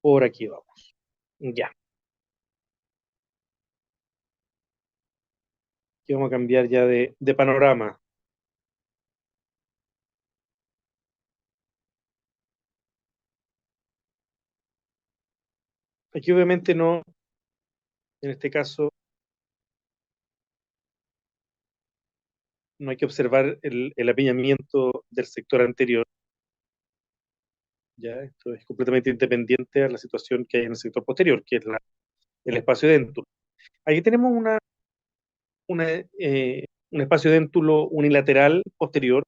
Por aquí vamos. Ya. Aquí vamos a cambiar ya de panorama. Aquí obviamente no, en este caso, no hay que observar el apiñamiento del sector anterior. Ya, esto es completamente independiente a la situación que hay en el sector posterior, que es el espacio déntulo. Aquí tenemos una, un espacio déntulo unilateral posterior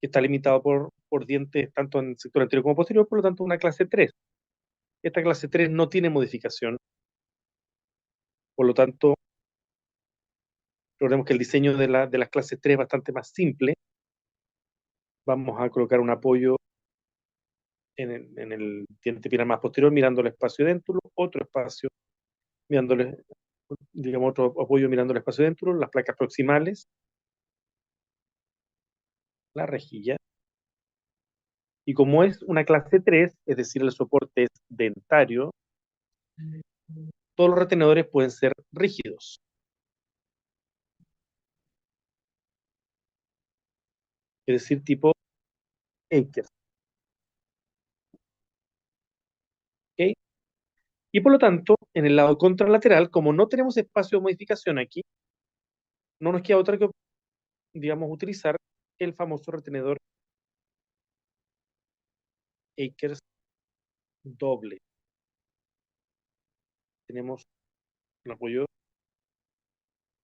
que está limitado por dientes tanto en el sector anterior como posterior, por lo tanto una clase 3. Esta clase 3 no tiene modificación, por lo tanto, recordemos que el diseño de las clases 3 es bastante más simple. Vamos a colocar un apoyo en el diente pilar más posterior mirando el espacio déntulo, otro espacio mirándole, digamos, otro apoyo mirando el espacio déntulo, las placas proximales, la rejilla. Y como es una clase 3, es decir, el soporte es dentario, todos los retenedores pueden ser rígidos, es decir, tipo Akers. ¿Okay? Y por lo tanto, en el lado contralateral, como no tenemos espacio de modificación aquí, no nos queda otra que, digamos, utilizar el famoso retenedor Akers doble. Tenemos un apoyo,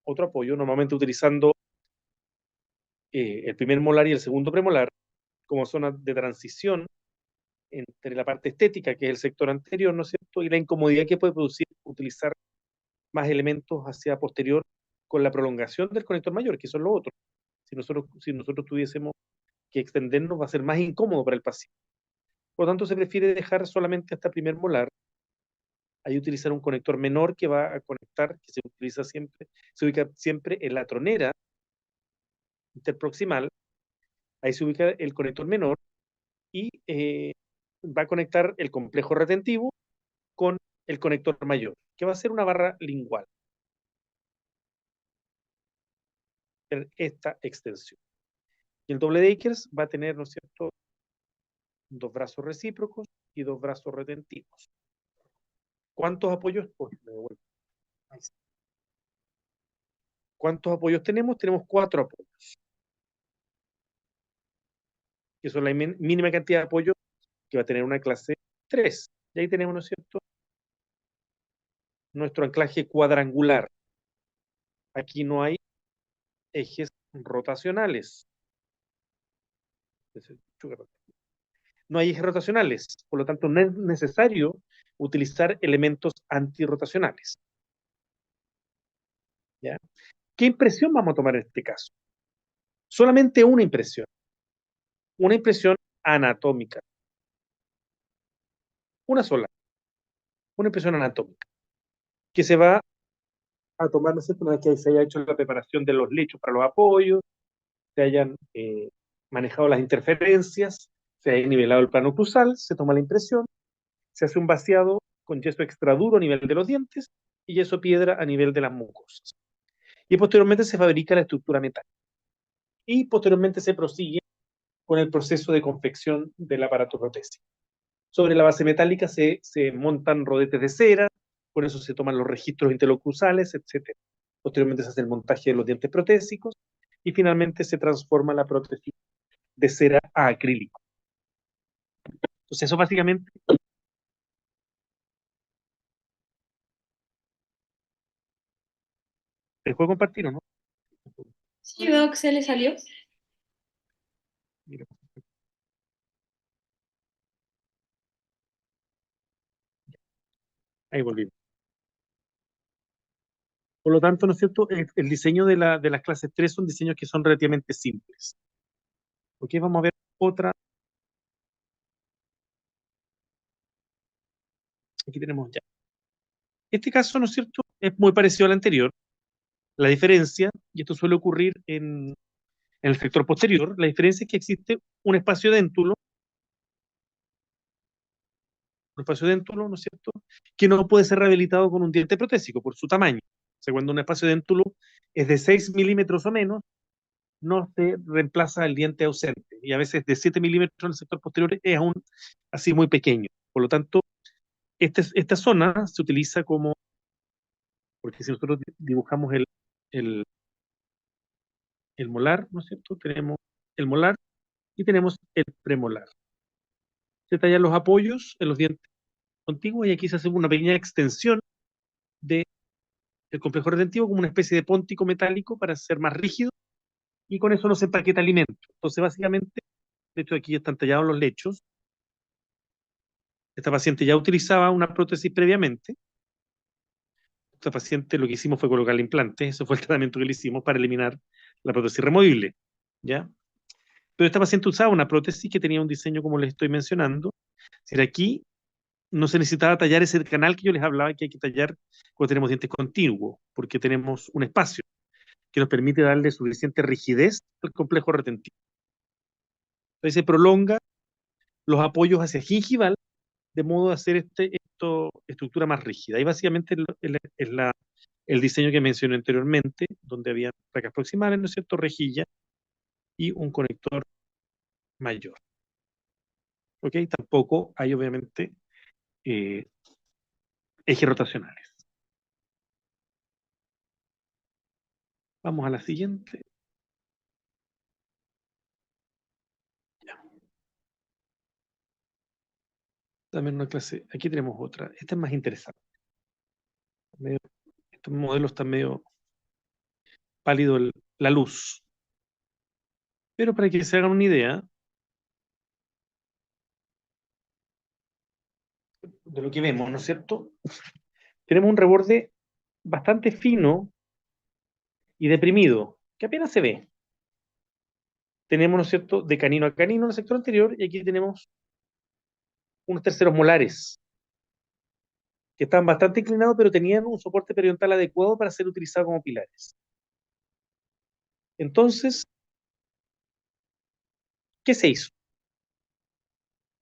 otro apoyo, normalmente utilizando el primer molar y el segundo premolar como zona de transición entre la parte estética, que es el sector anterior, ¿no es cierto?, y la incomodidad que puede producir utilizar más elementos hacia posterior con la prolongación del conector mayor, que son los otros. Si nosotros tuviésemos que extendernos, va a ser más incómodo para el paciente. Por lo tanto, se prefiere dejar solamente hasta primer molar. Ahí utilizar un conector menor que va a conectar, que se utiliza siempre, se ubica siempre en la tronera interproximal. Ahí se ubica el conector menor y va a conectar el complejo retentivo con el conector mayor, que va a ser una barra lingual en esta extensión. Y el doble de Akers va a tener, ¿no es cierto?, dos brazos recíprocos y dos brazos retentivos. ¿Cuántos apoyos? Oh, ¿cuántos apoyos tenemos? Tenemos 4 apoyos, que son la mínima cantidad de apoyos que va a tener una clase 3. Y ahí tenemos, ¿no es cierto?, nuestro anclaje cuadrangular. Aquí no hay ejes rotacionales. No hay ejes rotacionales, por lo tanto no es necesario utilizar elementos antirrotacionales. ¿Ya? ¿Qué impresión vamos a tomar en este caso? Solamente una impresión anatómica, una sola, una impresión anatómica, que se va a tomar, ¿no es cierto?, una vez que se haya hecho la preparación de los lechos para los apoyos, se hayan manejado las interferencias, se haya nivelado el plano cruzal, se toma la impresión, se hace un vaciado con yeso extraduro a nivel de los dientes y yeso piedra a nivel de las mucosas. Y posteriormente se fabrica la estructura metálica. Y posteriormente se prosigue con el proceso de confección del aparato protésico. Sobre la base metálica se montan rodetes de cera, por eso se toman los registros interlocruzales, etc. Posteriormente se hace el montaje de los dientes protésicos y finalmente se transforma la prótesis de cera a acrílico. Entonces eso básicamente... ¿Se puede compartir o no? Sí, veo que se le salió. Mira, ahí volvimos. Por lo tanto, ¿no es cierto? El diseño de las clases 3 son diseños que son relativamente simples. Ok, vamos a ver otra. Aquí tenemos ya. Este caso, ¿no es cierto?, es muy parecido al anterior. La diferencia, y esto suele ocurrir en el sector posterior, la diferencia es que existe un espacio déntulo un espacio déntulo, ¿no es cierto?, que no puede ser rehabilitado con un diente protésico por su tamaño. O sea, cuando un espacio déntulo es de 6 milímetros o menos, no se reemplaza el diente ausente. Y a veces de 7 milímetros en el sector posterior es aún así muy pequeño. Por lo tanto, esta zona se utiliza como, porque si nosotros dibujamos el, el molar, ¿no es cierto? Tenemos el molar y tenemos el premolar. Se tallan los apoyos en los dientes contiguos y aquí se hace una pequeña extensión del complejo retentivo como una especie de póntico metálico para ser más rígido y con eso no se empaqueta alimento. Entonces, básicamente, de hecho aquí están tallados los lechos. Esta paciente ya utilizaba una prótesis previamente. Esta paciente lo que hicimos fue colocarle implantes, eso fue el tratamiento que le hicimos para eliminar la prótesis removible, ¿ya? Pero esta paciente usaba una prótesis que tenía un diseño como les estoy mencionando. Si aquí no se necesitaba tallar ese canal que yo les hablaba que hay que tallar cuando tenemos dientes contiguos, porque tenemos un espacio que nos permite darle suficiente rigidez al complejo retentivo. Entonces se prolonga los apoyos hacia gingival de modo de hacer esta estructura más rígida. Y básicamente es el diseño que mencioné anteriormente, donde había placas proximales, ¿no es cierto?, rejilla y un conector mayor. ¿Ok? Tampoco hay, obviamente, eh, ejes rotacionales. Vamos a la siguiente. Ya. También una clase. Aquí tenemos otra. Esta es más interesante. Estos modelos están medio pálido la luz. Pero para que se hagan una idea de lo que vemos, ¿no es cierto? Tenemos un reborde bastante fino y deprimido, que apenas se ve. Tenemos, ¿no es cierto?, de canino a canino en el sector anterior, y aquí tenemos unos terceros molares, que estaban bastante inclinados, pero tenían un soporte periodontal adecuado para ser utilizados como pilares. Entonces, ¿qué se hizo?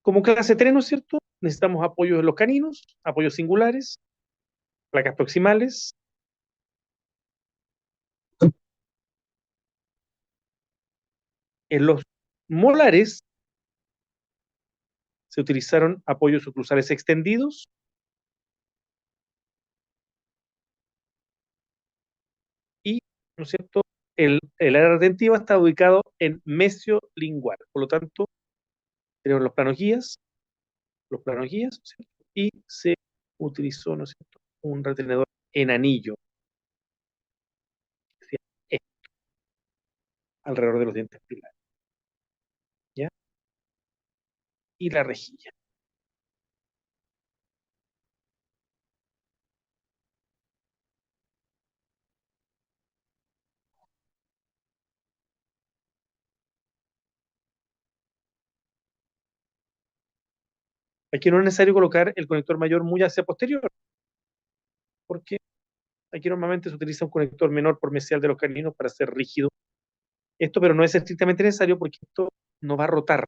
Como clase 3, ¿no es cierto?, necesitamos apoyos en los caninos, apoyos singulares, placas proximales. En los molares se utilizaron apoyos oclusales extendidos y, ¿no es cierto?, el área retentiva está ubicado en mesiolingual. Por lo tanto, tenemos los planos guías, ¿cierto?, y se utilizó, ¿no es cierto?, un retenedor en anillo, ¿sí?, alrededor de los dientes pilares, ¿ya? Y la rejilla. Aquí no es necesario colocar el conector mayor muy hacia posterior, porque aquí normalmente se utiliza un conector menor por mesial de los caninos para hacer rígido esto, pero no es estrictamente necesario porque esto no va a rotar.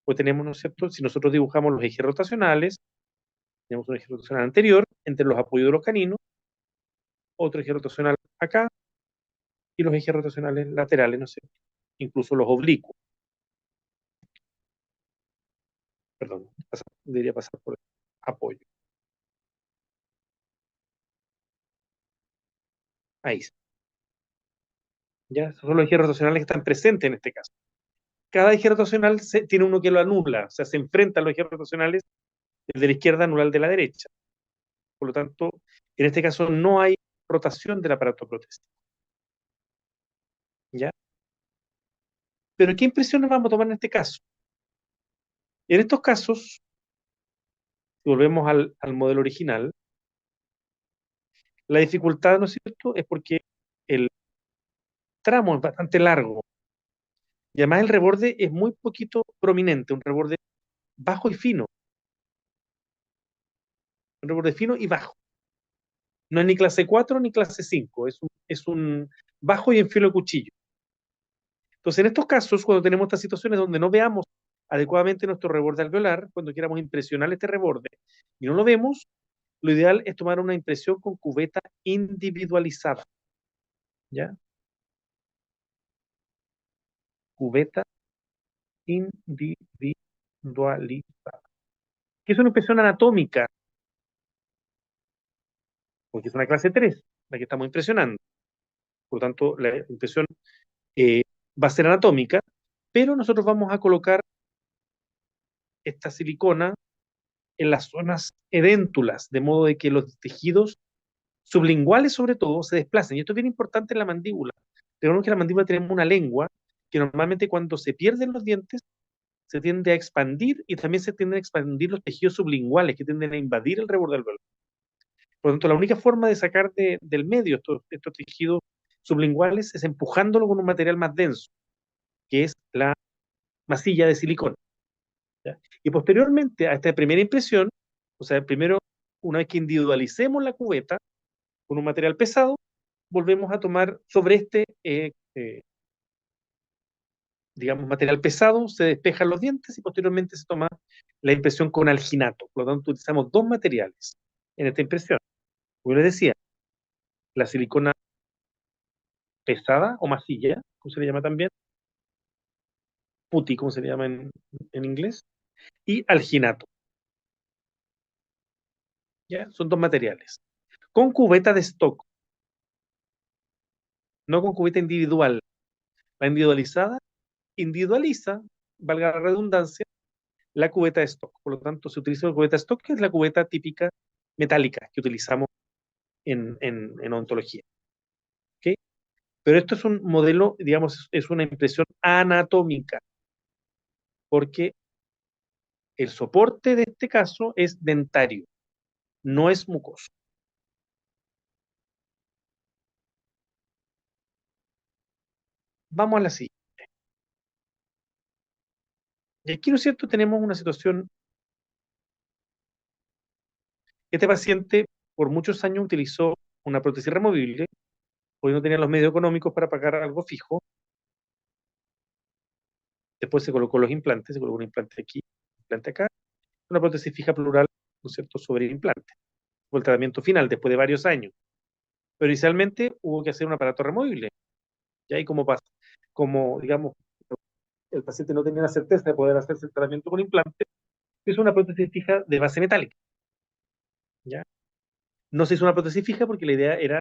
Pues tenemos, ¿no es cierto?, si nosotros dibujamos los ejes rotacionales, tenemos un eje rotacional anterior entre los apoyos de los caninos, otro eje rotacional acá, y los ejes rotacionales laterales, ¿no es cierto?, incluso los oblicuos. Perdón, debería pasar por el apoyo. Ahí está. Ya, esos son los ejes rotacionales que están presentes en este caso. Cada eje rotacional tiene uno que lo anula, o sea, se enfrentan los ejes rotacionales, el de la izquierda anula el de la derecha. Por lo tanto, en este caso no hay rotación del aparato protésico. ¿Ya? Pero ¿qué impresiones vamos a tomar en este caso? En estos casos, si volvemos al modelo original, la dificultad, ¿no es cierto?, es porque el tramo es bastante largo y además el reborde es muy poquito prominente, un reborde bajo y fino, un reborde fino y bajo. No es ni clase 4 ni clase 5, es un bajo y en filo de cuchillo. Entonces, en estos casos, cuando tenemos estas situaciones donde no veamos adecuadamente nuestro reborde alveolar, cuando queramos impresionar este reborde y no lo vemos, lo ideal es tomar una impresión con cubeta individualizada. ¿Ya? Cubeta individualizada. Que es una impresión anatómica, porque es una clase 3 la que estamos impresionando. Por lo tanto, la impresión eh, va a ser anatómica, pero nosotros vamos a colocar esta silicona en las zonas edéntulas, de modo de que los tejidos sublinguales, sobre todo, se desplacen. Y esto es bien importante en la mandíbula. Recordemos que en la mandíbula tenemos una lengua que normalmente cuando se pierden los dientes se tiende a expandir y también se tienden a expandir los tejidos sublinguales que tienden a invadir el reborde alveolar. Por lo tanto, la única forma de sacar del medio estos tejidos sublinguales es empujándolo con un material más denso, que es la masilla de silicona. ¿Ya? Y posteriormente a esta primera impresión, o sea, primero, una vez que individualicemos la cubeta con un material pesado, volvemos a tomar sobre digamos, material pesado, se despejan los dientes y posteriormente se toma la impresión con alginato. Por lo tanto, utilizamos dos materiales en esta impresión. Como les decía, la silicona pesada o masilla, como se le llama también, putty, como se le llama en inglés, y alginato. ¿Ya? Son dos materiales. Con cubeta de stock, no con cubeta individual. La individualizada individualiza, valga la redundancia, la cubeta de stock. Por lo tanto, se utiliza la cubeta de stock, que es la cubeta típica metálica que utilizamos en odontología. ¿Okay? Pero esto es un modelo, digamos, es una impresión anatómica, porque el soporte de este caso es dentario, no es mucoso. Vamos a la siguiente. Y aquí, ¿no es cierto?, tenemos una situación. Este paciente por muchos años utilizó una prótesis removible, porque no tenía los medios económicos para pagar algo fijo. Después se colocó los implantes, se colocó un implante aquí, un implante acá, una prótesis fija plural, ¿no es cierto?, sobre el implante. Fue el tratamiento final, después de varios años. Pero inicialmente hubo que hacer un aparato removible. Y ahí como pasa, como digamos, el paciente no tenía la certeza de poder hacerse el tratamiento con implante, hizo una prótesis fija de base metálica. ¿Ya? No se hizo una prótesis fija porque la idea era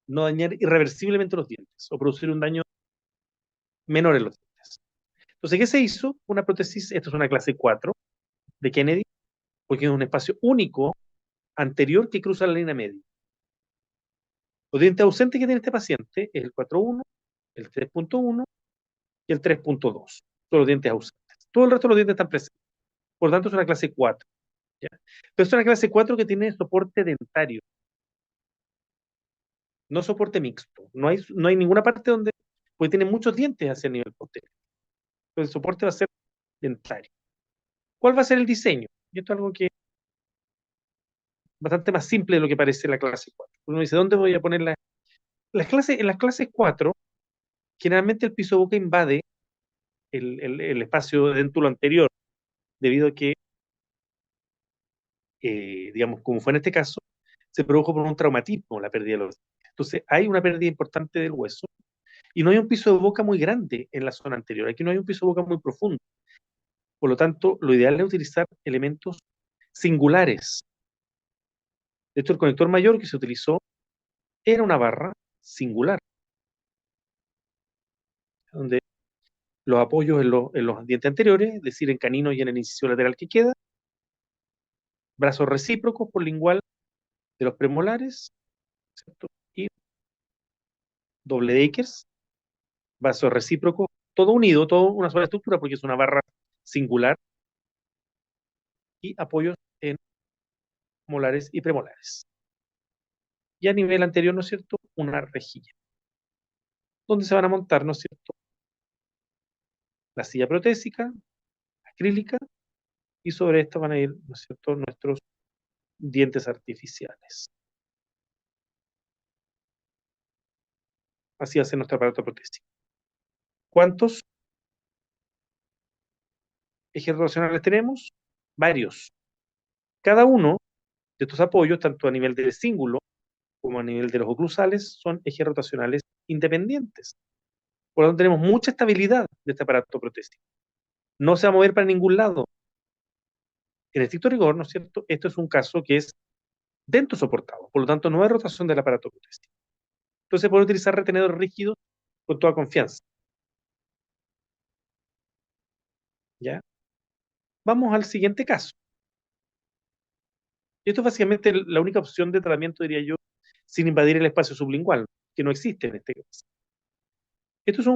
no dañar irreversiblemente los dientes o producir un daño menor en los dientes. Entonces, ¿qué se hizo? Una prótesis, esta es una clase 4 de Kennedy, porque es un espacio único anterior que cruza la línea media. Los dientes ausentes que tiene este paciente es el 4.1, el 3.1 y el 3.2. Son los dientes ausentes. Todo el resto de los dientes están presentes. Por lo tanto, es una clase 4. ¿Ya? Pero es una clase 4 que tiene soporte dentario, no soporte mixto. No hay ninguna parte donde, porque tiene muchos dientes hacia el nivel posterior. Entonces, el soporte va a ser dentario. ¿Cuál va a ser el diseño? Y esto es algo que es bastante más simple de lo que parece la clase 4. Uno dice, ¿dónde voy a poner en las clases 4? Generalmente el piso boca invade el espacio dentulo anterior, debido a que, digamos, como fue en este caso, se produjo por un traumatismo la pérdida de los dientes. Entonces, hay una pérdida importante del hueso y no hay un piso de boca muy grande en la zona anterior. Aquí no hay un piso de boca muy profundo. Por lo tanto, lo ideal es utilizar elementos singulares. De hecho, el conector mayor que se utilizó era una barra singular, donde los apoyos en los dientes anteriores, es decir, en canino y en el inciso lateral que queda, brazos recíprocos por lingual de los premolares, ¿cierto? Y doble Dakers, brazos recíprocos, todo unido, todo una sola estructura, porque es una barra singular, y apoyos en molares y premolares. Y a nivel anterior, ¿no es cierto?, una rejilla, donde se van a montar, ¿no es cierto?, la silla protésica, acrílica, y sobre esta van a ir, ¿no es cierto?, nuestros dientes artificiales. Así hace nuestro aparato protésico. ¿Cuántos? ejes rotacionales tenemos? Varios. Cada uno de estos apoyos, tanto a nivel del cíngulo como a nivel de los oclusales, son ejes rotacionales independientes. Por lo tanto, tenemos mucha estabilidad de este aparato protésico. No se va a mover para ningún lado. En estricto rigor, ¿no es cierto? Esto es un caso que es dentro soportado. Por lo tanto, no hay rotación del aparato protésico. Entonces, se puede utilizar retenedores rígidos con toda confianza. ¿Ya? Vamos al siguiente caso. Esto es básicamente la única opción de tratamiento, diría yo, sin invadir el espacio sublingual, que no existe en este caso. Esto es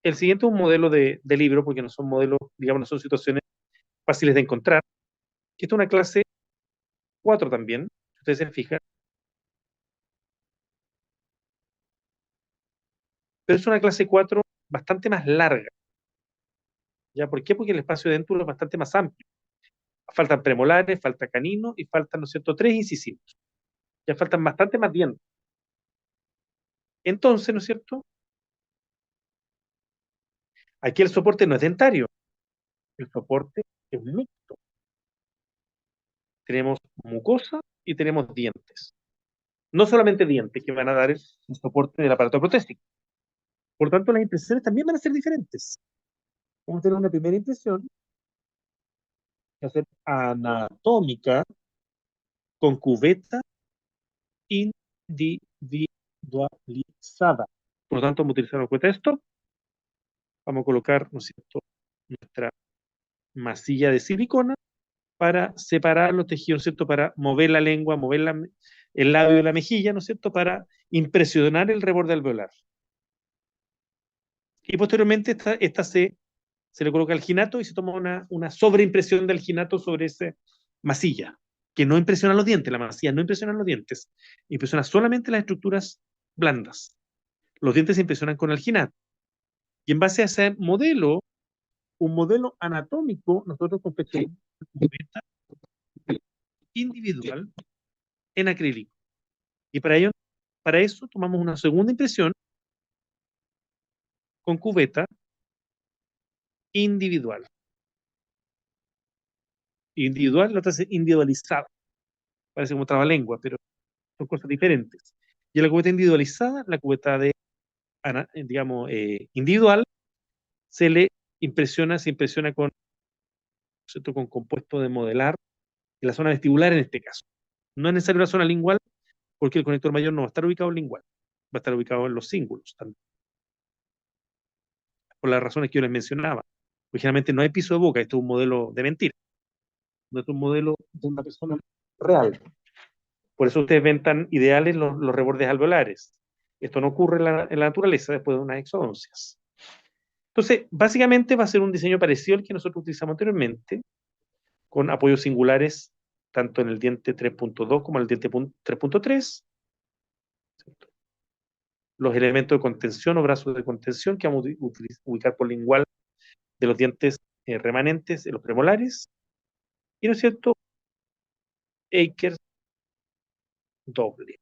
el siguiente es un modelo de libro, porque no son modelos, digamos, no son situaciones fáciles de encontrar. Esto es una clase 4 también, si ustedes se fijan, pero es una clase 4 bastante más larga. ¿Ya? ¿Por qué? Porque el espacio de dentura es bastante más amplio. Faltan premolares, falta canino y faltan, ¿no es cierto?, tres incisivos. Ya faltan bastante más dientes. Entonces, ¿no es cierto? Aquí el soporte no es dentario, el soporte es mixto. Tenemos mucosa y tenemos dientes. No solamente dientes que van a dar el soporte del aparato protésico. Por tanto, las impresiones también van a ser diferentes. Vamos a tener una primera impresión que va a ser anatómica con cubeta individualizada. Por lo tanto, vamos a utilizar una cubeta de esto. Vamos a colocar, ¿no es cierto?, nuestra masilla de silicona para separar los tejidos, ¿no es cierto?, para mover la lengua, mover el labio de la mejilla, ¿no es cierto?, para impresionar el reborde alveolar. Y posteriormente esta se le coloca alginato y se toma una sobreimpresión de alginato sobre esa masilla, que no impresiona los dientes, la masilla no impresiona los dientes, impresiona solamente las estructuras blandas. Los dientes se impresionan con alginato. Y en base a ese modelo, un modelo anatómico, nosotros confeccionamos una cubeta individual en acrílico. Y para eso tomamos una segunda impresión con cubeta individual. Individual, la otra es individualizada. Parece como trabalengua, pero son cosas diferentes. Y en la cubeta individualizada, la cubeta digamos, individual, se impresiona con, ¿cierto?, con compuesto de modelar en la zona vestibular en este caso. No es necesario la zona lingual, porque el conector mayor no va a estar ubicado en lingual, va a estar ubicado en los cíngulos también, por las razones que yo les mencionaba. Originalmente no hay piso de boca, esto es un modelo de mentira, no es un modelo de una persona real. Por eso ustedes ven tan ideales los rebordes alveolares. Esto no ocurre en la naturaleza después de unas exodoncias. Entonces, básicamente va a ser un diseño parecido al que nosotros utilizamos anteriormente, con apoyos singulares tanto en el diente 3.2 como en el diente 3.3. Los elementos de contención o brazos de contención que vamos a ubicar por lingual de los dientes remanentes de los premolares. Y, ¿no es cierto?, Akers doble.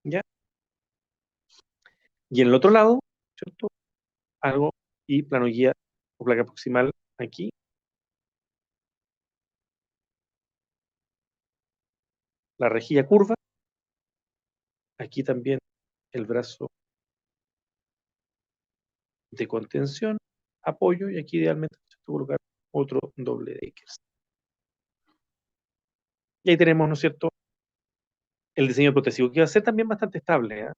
¿Ya? Y en el otro lado, ¿cierto?, algo y plano guía o placa proximal aquí. La rejilla curva. Aquí también el brazo de contención, apoyo, y aquí idealmente colocar otro doble de Akers. Y ahí tenemos, ¿no es cierto?, el diseño protésico, que va a ser también bastante estable, ¿eh?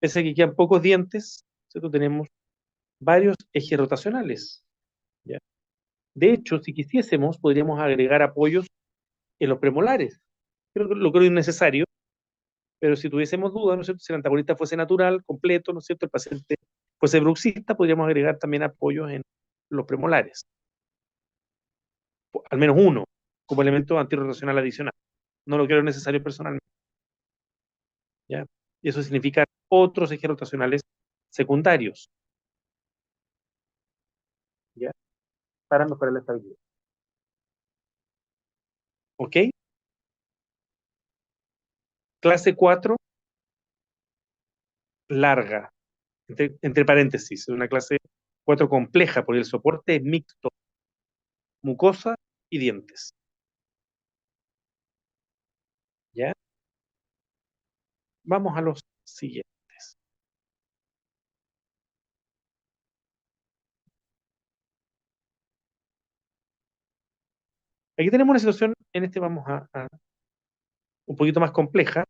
Pese a que quedan pocos dientes, ¿cierto?, tenemos varios ejes rotacionales, ¿ya? De hecho, si quisiésemos, podríamos agregar apoyos en los premolares. Lo creo innecesario, pero si tuviésemos dudas, ¿no es cierto?, si el antagonista fuese natural, completo, ¿no es cierto?, el paciente fuese bruxista, podríamos agregar también apoyos en los premolares. Al menos uno, como elemento antirrotacional adicional. No lo creo necesario personalmente, ¿ya? Y eso significa otros ejes rotacionales secundarios, ¿ya?, para mejorar la estabilidad. ¿Ok? Clase 4, larga, entre paréntesis, una clase 4 compleja, porque el soporte es mixto, mucosa y dientes. ¿Ya? Vamos a los siguientes. Aquí tenemos una situación, en este vamos a un poquito más compleja.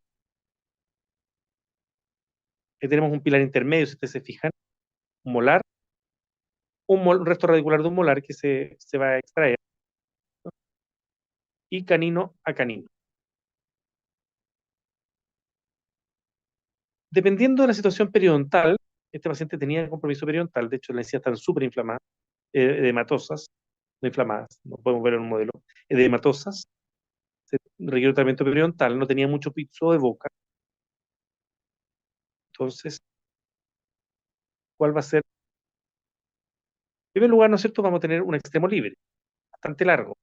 Aquí tenemos un pilar intermedio, si ustedes se fijan, un molar, un resto radicular de un molar que se va a extraer, y canino a canino. Dependiendo de la situación periodontal, este paciente tenía compromiso periodontal, de hecho las encías están súper inflamadas, edematosas, no inflamadas, no podemos ver en un modelo, edematosas, se requiere un tratamiento periodontal, no tenía mucho pizzo de boca, entonces, ¿cuál va a ser? En primer lugar, ¿no es cierto? Vamos a tener un extremo libre, bastante largo.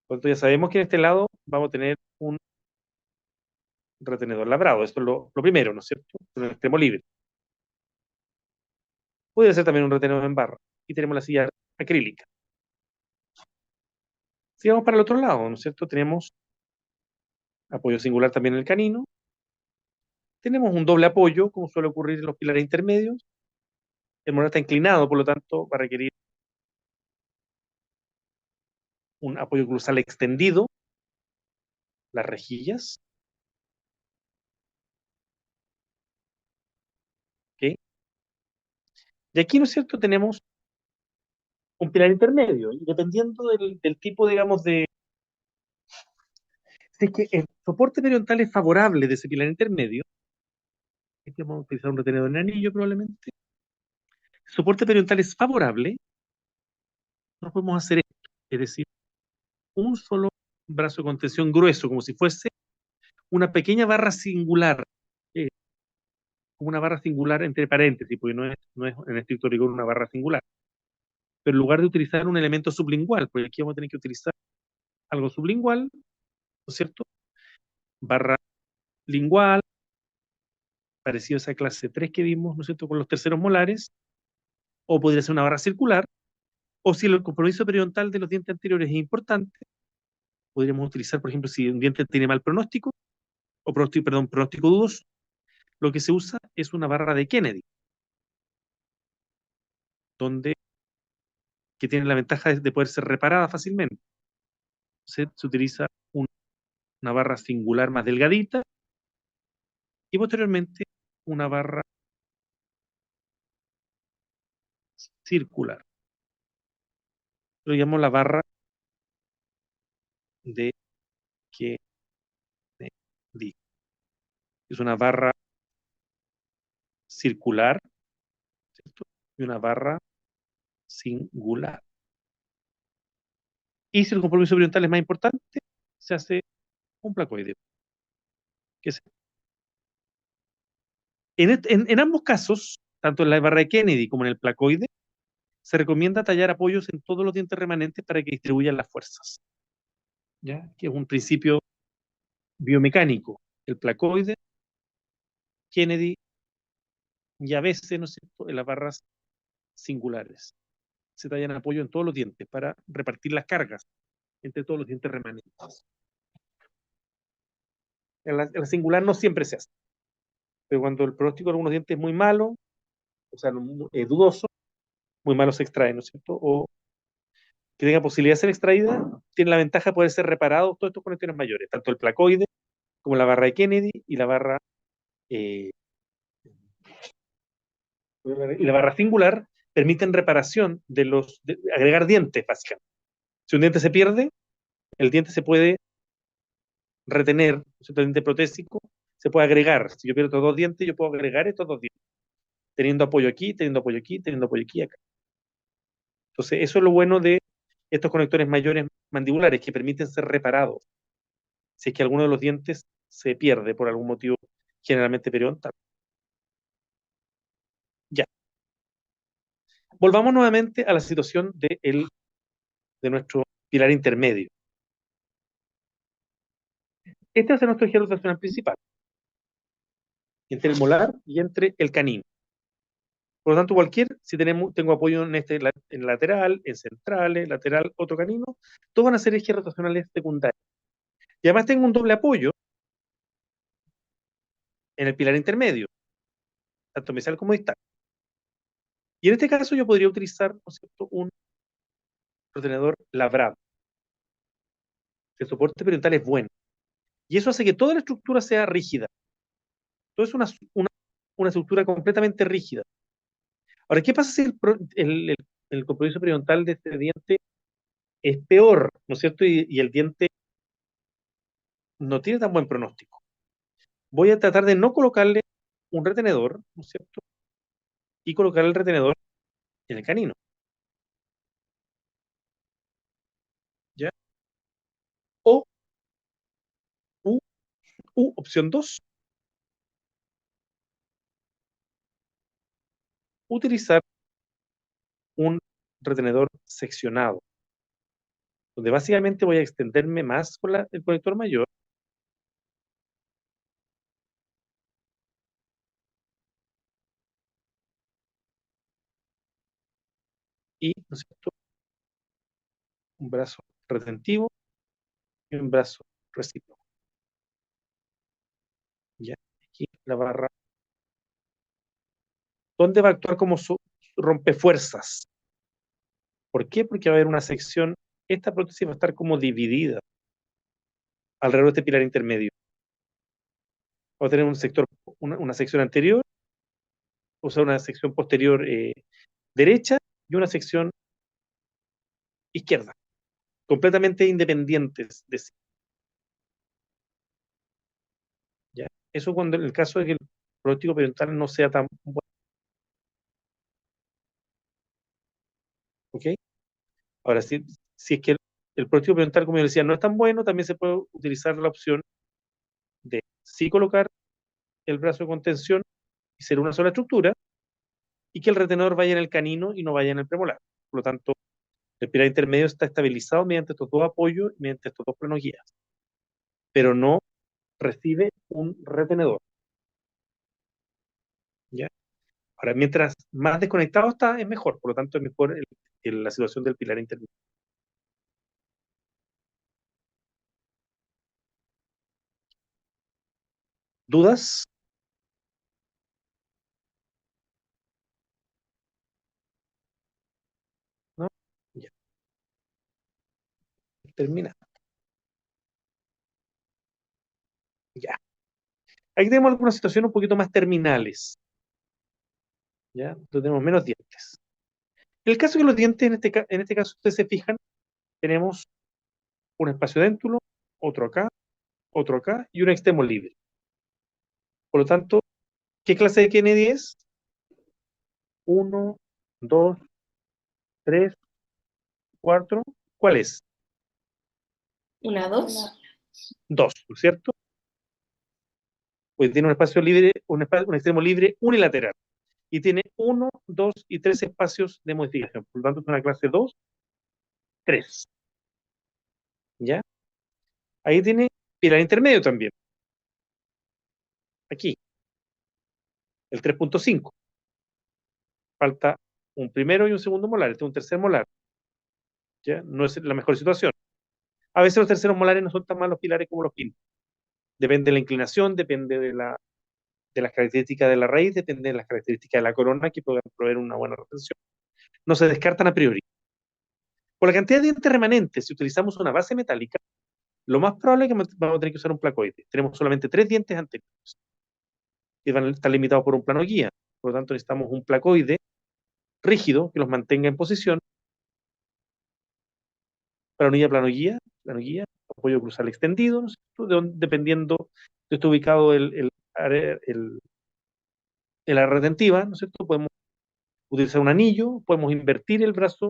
Por lo tanto, ya sabemos que en este lado vamos a tener un retenedor labrado, esto es lo primero, ¿no es cierto? Un extremo libre. Puede ser también un retenedor en barra, y tenemos la silla acrílica. Si vamos para el otro lado, ¿no es cierto? Tenemos apoyo singular también en el canino. Tenemos un doble apoyo, como suele ocurrir en los pilares intermedios. El molar está inclinado, por lo tanto, va a requerir un apoyo cruzal extendido, las rejillas. ¿Ok? Y aquí, ¿no es cierto?, tenemos un pilar intermedio, y dependiendo del tipo, digamos, si es que el soporte periodontal es favorable de ese pilar intermedio, aquí vamos a utilizar un retenedor en anillo probablemente. El soporte periodontal es favorable, no podemos hacer esto, es decir, un solo brazo de contención grueso, como si fuese una pequeña barra singular, eh, como una barra singular entre paréntesis, porque no es en estricto rigor una barra singular. Pero en lugar de utilizar un elemento sublingual, porque aquí vamos a tener que utilizar algo sublingual, ¿no es cierto? Barra lingual, parecido a esa clase 3 que vimos, ¿no es cierto?, con los terceros molares, o podría ser una barra circular, o si el compromiso periodontal de los dientes anteriores es importante, podríamos utilizar, por ejemplo, si un diente tiene mal pronóstico, o pronóstico, perdón, pronóstico dudoso, lo que se usa es una barra de Kennedy, donde, que tiene la ventaja de poder ser reparada fácilmente. Se utiliza una barra singular más delgadita y posteriormente una barra circular. Lo llamamos la barra de Kennedy. Es una barra circular, ¿cierto?, y una barra singular. Y si el compromiso oriental es más importante, se hace un placoide. Que es- en ambos casos, tanto en la barra de Kennedy como en el placoide, se recomienda tallar apoyos en todos los dientes remanentes para que distribuyan las fuerzas, ¿ya? Que es un principio biomecánico. El placoide, Kennedy y a veces, ¿no es cierto?, en las barras singulares. Se tallan apoyo en todos los dientes para repartir las cargas entre todos los dientes remanentes. En la singular no siempre se hace, pero cuando el pronóstico de algunos dientes es muy malo, o sea, dudoso, muy malo se extrae, ¿no es cierto? O que tenga posibilidad de ser extraída, tiene la ventaja de poder ser reparados todos estos conexiones mayores, tanto el placoide como la barra de Kennedy eh, y la barra singular permiten reparación agregar dientes, básicamente. Si un diente se pierde, el diente se puede retener, ¿no es cierto?, el diente protésico se puede agregar. Si yo pierdo estos dos dientes, yo puedo agregar estos dos dientes, teniendo apoyo aquí, teniendo apoyo aquí, teniendo apoyo aquí y acá. Entonces, eso es lo bueno de estos conectores mayores mandibulares, que permiten ser reparados si es que alguno de los dientes se pierde por algún motivo, generalmente periodontal. Ya. Volvamos nuevamente a la situación de nuestro pilar intermedio. Este es nuestro eje rotacional principal, entre el molar y entre el canino. Por lo tanto, si tengo apoyo en lateral, en centrales, lateral, otro canino, todos van a ser ejes rotacionales secundarios. Y además tengo un doble apoyo en el pilar intermedio, tanto mesial como distal. Y en este caso yo podría utilizar, ¿no es cierto?, un retenedor labrado. El soporte periodontal es bueno. Y eso hace que toda la estructura sea rígida. Todo es una estructura completamente rígida. Ahora, ¿qué pasa si el compromiso periodontal de este diente es peor, ¿no es cierto? Y el diente no tiene tan buen pronóstico. Voy a tratar de no colocarle un retenedor, ¿no es cierto? Y colocar el retenedor en el canino. ¿Ya? O, opción 2, utilizar un retenedor seccionado, donde básicamente voy a extenderme más con el conector mayor y, ¿no es cierto?, un brazo retentivo y un brazo recíproco. ¿Ya? Aquí la barra. ¿Dónde va a actuar como rompefuerzas? ¿Por qué? Porque va a haber una sección, esta prótesis va a estar como dividida alrededor de este pilar intermedio. Va a tener una sección anterior, o sea, una sección posterior derecha y una sección izquierda, completamente independientes de sí. ¿Ya? Eso cuando en el caso de que el pronóstico periodontal no sea tan bueno. ¿Ok? Ahora, si es que el pronóstico periodontal, como yo decía, no es tan bueno, también se puede utilizar la opción de sí colocar el brazo de contención y ser una sola estructura, y que el retenedor vaya en el canino y no vaya en el premolar. Por lo tanto, el pilar intermedio está estabilizado mediante estos dos apoyos y mediante estos dos planos guías, pero no recibe un retenedor. ¿Ya? Ahora, mientras más desconectado está, es mejor. Por lo tanto, es mejor la situación del pilar intermedio. ¿Dudas? ¿No? Ya, termina. Ya. Aquí tenemos algunas situaciones un poquito más terminales. ¿Ya? Entonces tenemos menos dientes. En el caso que los dientes, en este caso, ustedes se fijan, tenemos un espacio déntulo, otro acá y un extremo libre. Por lo tanto, ¿qué clase de Kennedy es? 1, 2, 3, 4. ¿Cuál es? Una, dos. 2, ¿no es cierto? Pues tiene un espacio libre, un extremo libre unilateral. Y tiene 1, 2 y 3 espacios de modificación. Por lo tanto, es una clase 2, 3. ¿Ya? Ahí tiene pilar intermedio también. Aquí, el 3.5. Falta un primero y un segundo molar. Este es un tercer molar. ¿Ya? No es la mejor situación. A veces los terceros molares no son tan malos pilares como los quintos. Depende de la inclinación, depende de las características de la raíz, depende de las características de la corona que puedan proveer una buena retención. No se descartan a priori. Por la cantidad de dientes remanentes, si utilizamos una base metálica, lo más probable es que vamos a tener que usar un placoide. Tenemos solamente 3 dientes anteriores y van a estar limitados por un plano guía. Por lo tanto, necesitamos un placoide rígido que los mantenga en posición. Plano guía, apoyo cruzal extendido, ¿no es cierto? Dependiendo de donde esté ubicado el área retentiva, ¿no es cierto? Podemos utilizar un anillo, podemos invertir el brazo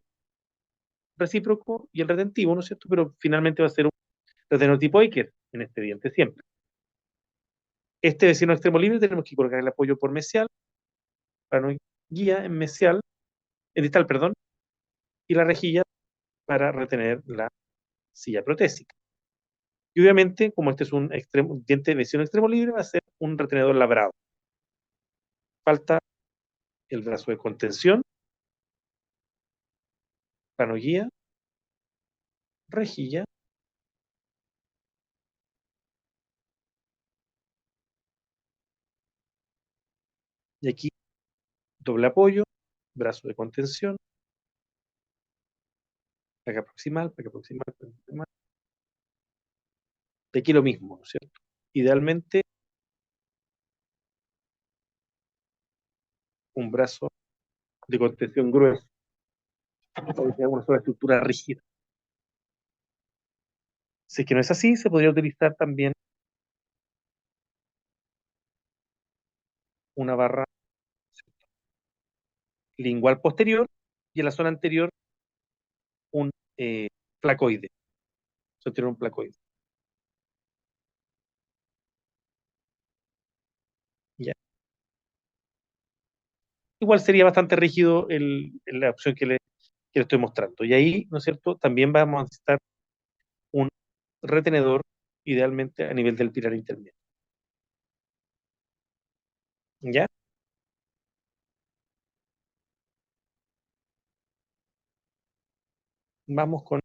recíproco y el retentivo, ¿no es cierto? Pero finalmente va a ser un retenedor tipo Eicher en este diente siempre. Este vecino extremo libre tenemos que colocar el apoyo por mesial, plano guía en mesial, en distal, perdón, y la rejilla para retener la silla protésica. Y obviamente, como este es un diente de vecino extremo libre, va a ser un retenedor labrado. Falta el brazo de contención, plano guía, rejilla, y aquí doble apoyo, brazo de contención, placa proximal, placa proximal, placa proximal. De aquí lo mismo, ¿no es cierto? Idealmente, un brazo de contención grueso, para que sea una sola estructura rígida. Si es que no es así, se podría utilizar también una barra lingual posterior y en la zona anterior un placoide. Se tiene un placoide. ¿Ya? Igual sería bastante rígido la opción que le estoy mostrando. Y ahí, ¿no es cierto? También vamos a necesitar un retenedor, idealmente a nivel del pilar intermedio. ¿Ya? Vamos con...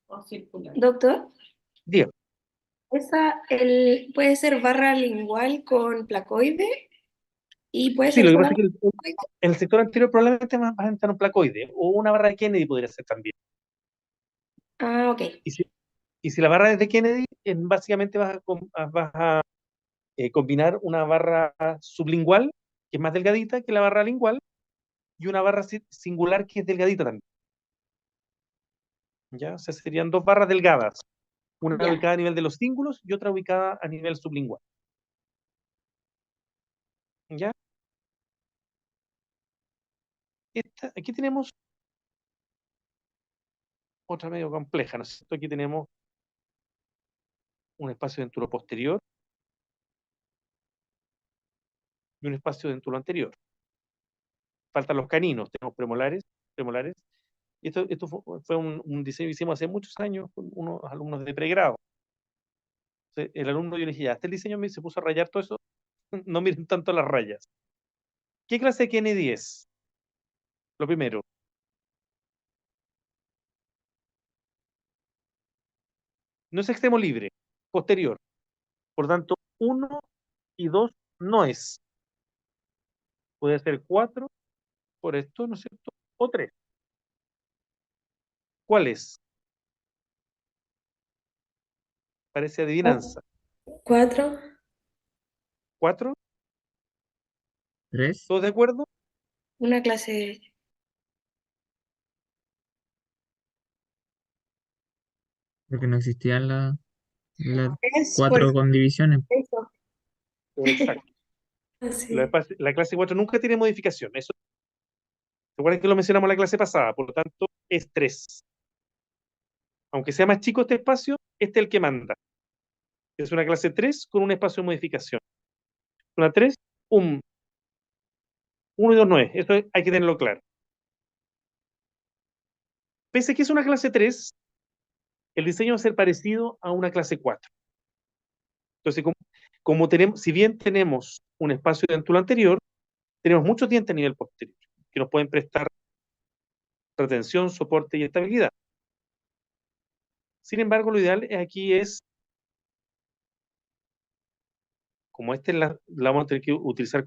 O circular. Doctor, Dígame. puede ser barra lingual con placoide y puede Sí, ser lo que pasa es solamente que el sector anterior probablemente va a entrar un placoide o una barra de Kennedy podría ser también. Ah, ok. Y si la barra es de Kennedy, básicamente vas a combinar una barra sublingual, que es más delgadita que la barra lingual, y una barra singular que es delgadita también. ¿Ya? O sea, serían dos barras delgadas, una Ya. ubicada a nivel de los cíngulos y otra ubicada a nivel sublingual. ¿Ya? Aquí tenemos otra medio compleja, ¿no es cierto? Aquí tenemos un espacio dentulo posterior y un espacio dentulo anterior. Faltan los caninos, tenemos premolares. Y esto fue un diseño que hicimos hace muchos años con unos alumnos de pregrado. Entonces, el alumno, yo le dije, ya, el diseño se puso a rayar todo eso, no miren tanto las rayas. ¿Qué clase de Kennedy es? Lo primero, no es extremo libre, posterior. Por tanto, 1 y 2 no es. Puede ser 4 por esto, ¿no es cierto? O 3. ¿Cuál es? Parece adivinanza. 4. 4, ¿Tres? ¿todos de acuerdo? Una clase. Porque no existían las Es por cuatro condivisiones. eso. Exacto. Así. La clase 4 nunca tiene modificación. Eso, recuerden que lo mencionamos en la clase pasada, por lo tanto, es 3. Aunque sea más chico este espacio, este es el que manda. Es una clase 3 con un espacio de modificación. Una 3, un 1 y 2 no es. Eso hay que tenerlo claro. Pese a que es una clase 3, el diseño va a ser parecido a una clase 4. Entonces, como tenemos, si bien tenemos un espacio dentro del anterior, tenemos muchos dientes a nivel posterior que nos pueden prestar retención, soporte y estabilidad. Sin embargo, lo ideal aquí es, como esta la vamos a tener que utilizar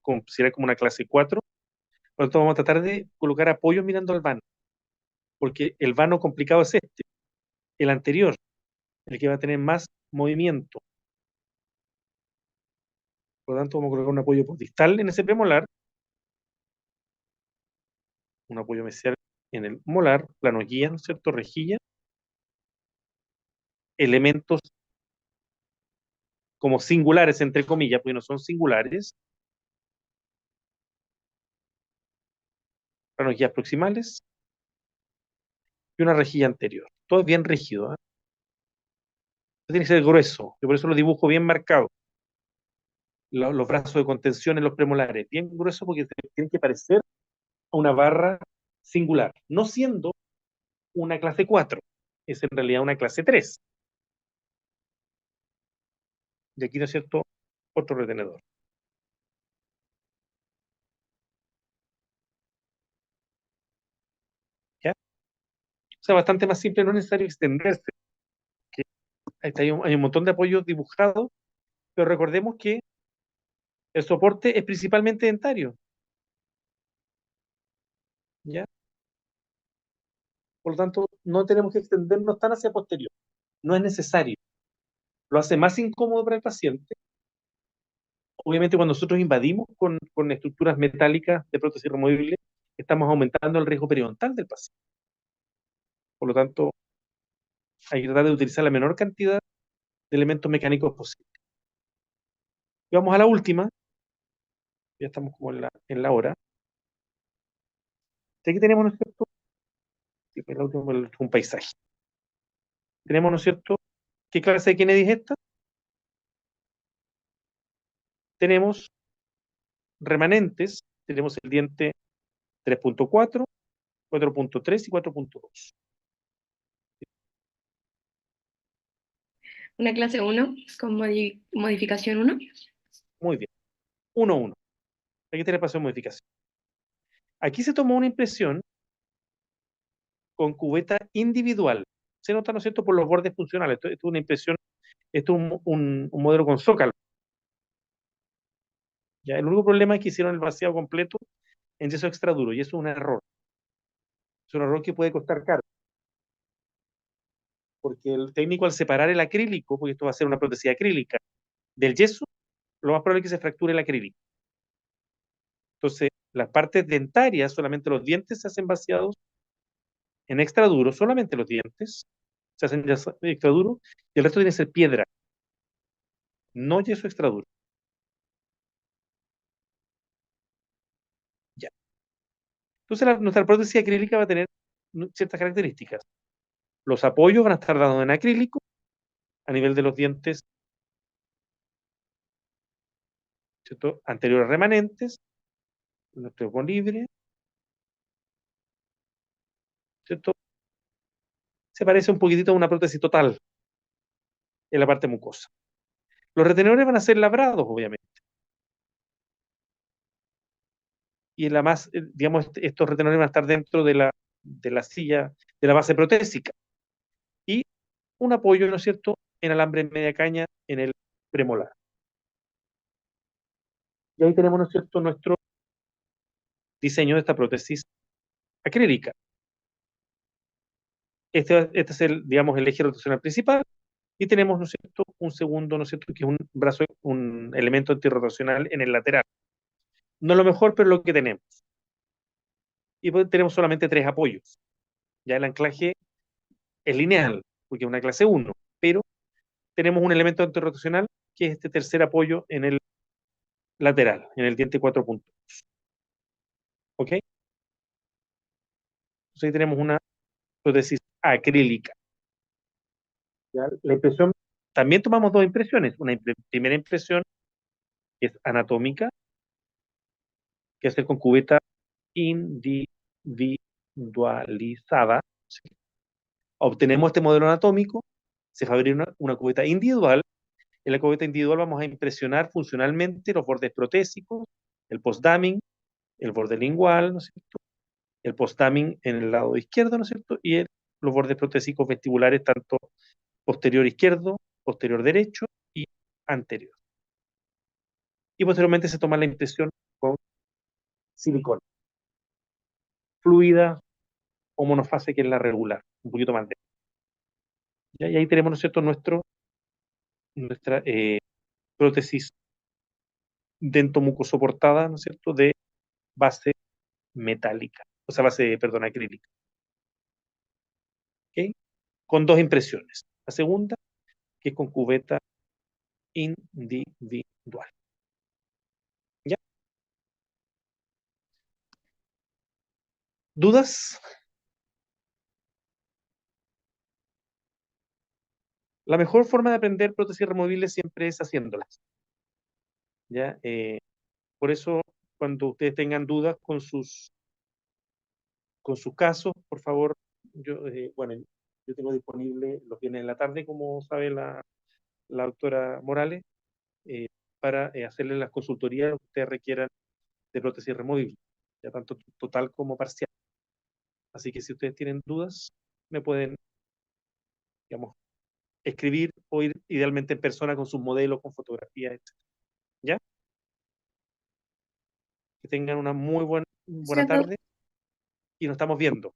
considerar como una clase 4, por lo tanto vamos a tratar de colocar apoyos mirando al vano, porque el vano complicado es este, el anterior, el que va a tener más movimiento. Por lo tanto, vamos a colocar un apoyo distal en ese premolar, un apoyo mesial en el molar, plano guía, ¿no es cierto? Rejilla, elementos como singulares, entre comillas, porque no son singulares, planos guías proximales y una rejilla anterior. Todo es bien rígido, ¿eh? Tiene que ser grueso, y por eso lo dibujo bien marcado. Los brazos de contención en los premolares, bien gruesos porque tienen que parecer a una barra singular, no siendo una clase 4, es en realidad una clase 3. Y aquí, ¿no es cierto?, otro retenedor. O sea, bastante más simple, no es necesario extenderse. Que hay un montón de apoyos dibujados, pero recordemos que el soporte es principalmente dentario, ¿ya? Por lo tanto, no tenemos que extendernos tan hacia posterior. No es necesario. Lo hace más incómodo para el paciente. Obviamente, cuando nosotros invadimos con estructuras metálicas de prótesis removible, estamos aumentando el riesgo periodontal del paciente. Por lo tanto, hay que tratar de utilizar la menor cantidad de elementos mecánicos posible. Y vamos a la última. Ya estamos como en la hora. Aquí tenemos, ¿no es cierto? Sí, pues la última es un paisaje. Tenemos, ¿no es cierto? ¿Qué clase de Kennedy es esta? Tenemos remanentes. Tenemos el diente 3.4, 4.3 y 4.2. Una clase 1 con modificación 1. Muy bien. 1-1. Aquí tiene paso de modificación. Aquí se tomó una impresión con cubeta individual. Se nota, ¿no es cierto?, por los bordes funcionales. Esto es una impresión, esto es un modelo con zócalo. ¿Ya? El único problema es que hicieron el vaciado completo en yeso extra duro, y eso es un error. Es un error que puede costar caro. Porque el técnico, al separar el acrílico, porque esto va a ser una prótesis acrílica, del yeso, lo más probable es que se fracture el acrílico. Entonces, las partes dentarias, solamente los dientes se hacen vaciados en extra duro, solamente los dientes se hacen extra duro, y el resto tiene que ser piedra, no yeso extra duro. Ya. Entonces, nuestra prótesis acrílica va a tener ciertas características. Los apoyos van a estar dados en acrílico, a nivel de los dientes, ¿cierto?, anteriores remanentes, nuestro con libre, ¿cierto? Se parece un poquitito a una prótesis total en la parte mucosa. Los retenedores van a ser labrados, obviamente. Y digamos, estos retenedores van a estar dentro de la silla, de la base protésica. Y un apoyo, ¿no es cierto?, en alambre media caña en el premolar. Y ahí tenemos, ¿no es cierto?, nuestro diseño de esta prótesis acrílica. Este es digamos, el eje rotacional principal, y tenemos, ¿no es cierto?, un segundo, ¿no es cierto?, que es un brazo, un elemento antirrotacional en el lateral. No es lo mejor, pero es lo que tenemos. Y pues tenemos solamente 3 apoyos. Ya el anclaje es lineal, porque es una clase 1, pero tenemos un elemento antirrotacional que es este tercer apoyo en el lateral, en el diente 4 puntos. ¿Ok? Entonces ahí tenemos una prótesis acrílica. ¿Ya? La impresión, también tomamos 2 impresiones. Una primera impresión que es anatómica, que es con cubeta individualizada. ¿Sí? Obtenemos este modelo anatómico, se fabrica una cubeta individual. En la cubeta individual vamos a impresionar funcionalmente los bordes protésicos, el post-damming, el borde lingual, ¿no es cierto?, el post-damming en el lado izquierdo, ¿no es cierto?, y los bordes protésicos vestibulares, tanto posterior izquierdo, posterior derecho y anterior. Y posteriormente se toma la impresión con silicona, fluida o monofase, que es la regular, un poquito más de. Y ahí tenemos, ¿no es cierto?, nuestra prótesis dentomucosoportada, ¿no es cierto?, de base metálica, o sea, perdón, acrílica. ¿Ok? Con 2 impresiones. La segunda, que es con cubeta individual. ¿Ya? ¿Dudas? La mejor forma de aprender prótesis removibles siempre es haciéndolas. ¿Ya? Por eso, cuando ustedes tengan dudas con sus casos, por favor, bueno, yo tengo disponible los viernes en la tarde, como sabe la doctora Morales, para hacerle las consultorías que ustedes requieran de prótesis removible, ya tanto total como parcial. Así que si ustedes tienen dudas, me pueden, digamos, escribir o ir idealmente en persona con sus modelos, con fotografías, etc. ¿Ya? Que tengan una muy buena Gracias, tarde y nos estamos viendo.